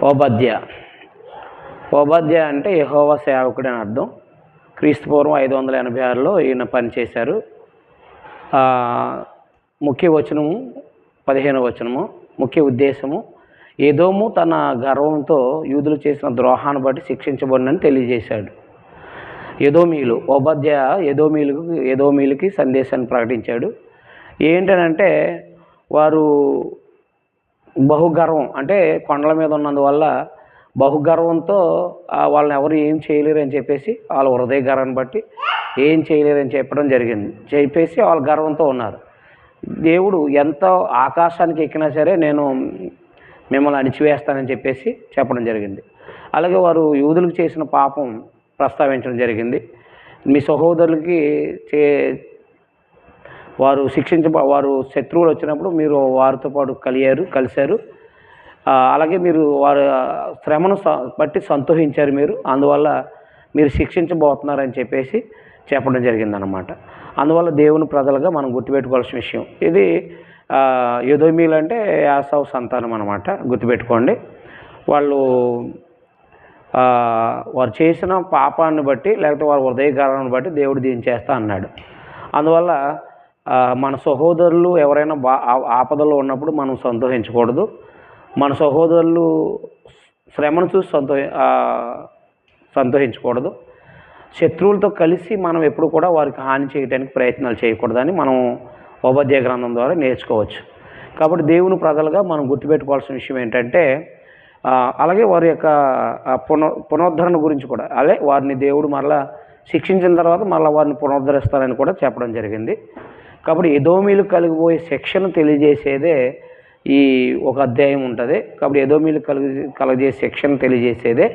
ఓబద్య. ఓబద్య అంటే యెహోవా సేవకుడు అని అర్థం. క్రీస్తు పూర్వం 586లో ఈయన పనిచేశారు. ముఖ్య వచనము 15వ వచనము. ముఖ్య ఉద్దేశము, ఎదోము తన గర్వంతో యూదులు చేసిన ద్రోహాన్ని బట్టి శిక్షించబడినని తెలియజేశాడు. ఎదోమీయులు, ఓబద్య ఎదోమీయులకి సందేశాన్ని ప్రకటించాడు. ఏంటనంటే వారు బహుగర్వం, అంటే కొండల మీద ఉన్నందువల్ల బహుగర్వంతో వాళ్ళని ఎవరు ఏం చేయలేరని చెప్పేసి వాళ్ళ హృదయ గర్వాన్ని బట్టి ఏం చేయలేరని చెప్పడం జరిగింది. చెప్పేసి వాళ్ళ గర్వంతో ఉన్నారు. దేవుడు ఎంత ఆకాశానికి ఎక్కినా సరే నేను మిమ్మల్ని అణిచివేస్తానని చెప్పేసి చెప్పడం జరిగింది. అలాగే వారు యూదులకు చేసిన పాపం ప్రస్తావించడం జరిగింది. మీ సహోదరులకి వారు వారు శత్రువులు వచ్చినప్పుడు మీరు వారితో పాటు కలిశారు. అలాగే మీరు వారి శ్రమను బట్టి సంతోషించారు. అందువల్ల మీరు శిక్షించబోతున్నారని చెప్పేసి చెప్పడం జరిగిందనమాట. అందువల్ల దేవుని ప్రజలుగా మనం గుర్తుపెట్టుకోవాల్సిన విషయం ఇది. ఎదోమీయులు అంటే యాసావు సంతానం అనమాట, గుర్తుపెట్టుకోండి. వారు చేసిన పాపాన్ని బట్టి లేకపోతే వారి హృదయ గర్వాన్ని బట్టి దేవుడు దీన్ని చేస్తా అన్నాడు. అందువల్ల మన సహోదరులు ఎవరైనా ఆపదలో ఉన్నప్పుడు మనం సంతోషించకూడదు. మన సహోదరులు శ్రమను చూసి సంతోషించకూడదు. శత్రువులతో కలిసి మనం ఎప్పుడు కూడా వారికి హాని చేయడానికి ప్రయత్నాలు చేయకూడదని మనం ఓబద్య గ్రంథం ద్వారా నేర్చుకోవచ్చు. కాబట్టి దేవుని ప్రజలుగా మనం గుర్తుపెట్టుకోవాల్సిన విషయం ఏంటంటే, అలాగే వారి యొక్క పునరుద్ధరణ గురించి కూడా, అదే వారిని దేవుడు మరలా శిక్షించిన తర్వాత మళ్ళీ వారిని పునరుద్ధరిస్తారని కూడా చెప్పడం జరిగింది. కాబట్టి ఎదోమీలు కలిగిపోయే శిక్షను తెలియజేసేదే ఈ ఒక అధ్యాయం ఉంటుంది. కాబట్టి ఎదోమీలు కలగజేసే శిక్షను తెలియజేసేదే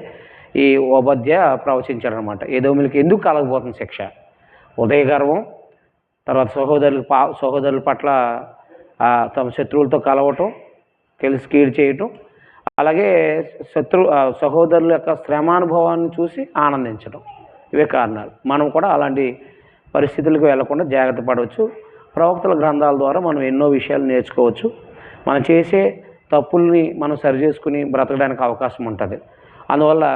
ఈ ఓబద్య ప్రవచించాడనమాట. ఎదోమీలకి ఎందుకు కలగబోతుంది శిక్ష? ఉదయ గర్వం, తర్వాత సహోదరుల పట్ల తమ శత్రువులతో కలవటం, తెలిసి కీడు చేయటం, అలాగే సహోదరుల యొక్క శ్రమానుభవాన్ని చూసి ఆనందించడం. ఇవే కారణాలు. మనం కూడా అలాంటి పరిస్థితులకు వెళ్లకుండా జాగ్రత్త పడవచ్చు. ప్రవక్తల గ్రంథాల ద్వారా మనం ఎన్నో విషయాలు నేర్చుకోవచ్చు. మనం చేసే తప్పుల్ని మనం సరిచేసుకుని బ్రతకడానికి అవకాశం ఉంటుంది. అందువల్ల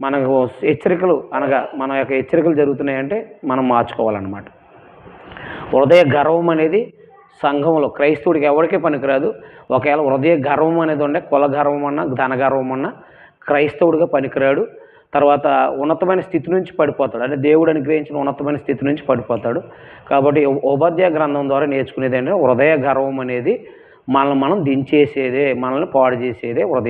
మనకు హెచ్చరికలు, మన యొక్క హెచ్చరికలు జరుగుతున్నాయంటే మనం మార్చుకోవాలన్నమాట. హృదయ గర్వం అనేది సంఘంలో క్రైస్తవుడికి ఎవరికీ పనికిరాదు. ఒకవేళ హృదయ గర్వం అనేది ఉండే, కుల గర్వం అన్నా ధన గర్వం అన్నా క్రైస్తవుడిగా పనికిరాడు. తర్వాత ఉన్నతమైన స్థితి నుంచి పడిపోతాడు, అంటే దేవుడు అనుగ్రహించిన ఉన్నతమైన స్థితి నుంచి పడిపోతాడు. కాబట్టి ఓబద్య గ్రంథం ద్వారా నేర్చుకునేది ఏంటంటే, హృదయ గర్వం అనేది మనల్ని మనం దించేసేదే, మనల్ని పాడు చేసేదే హృదయ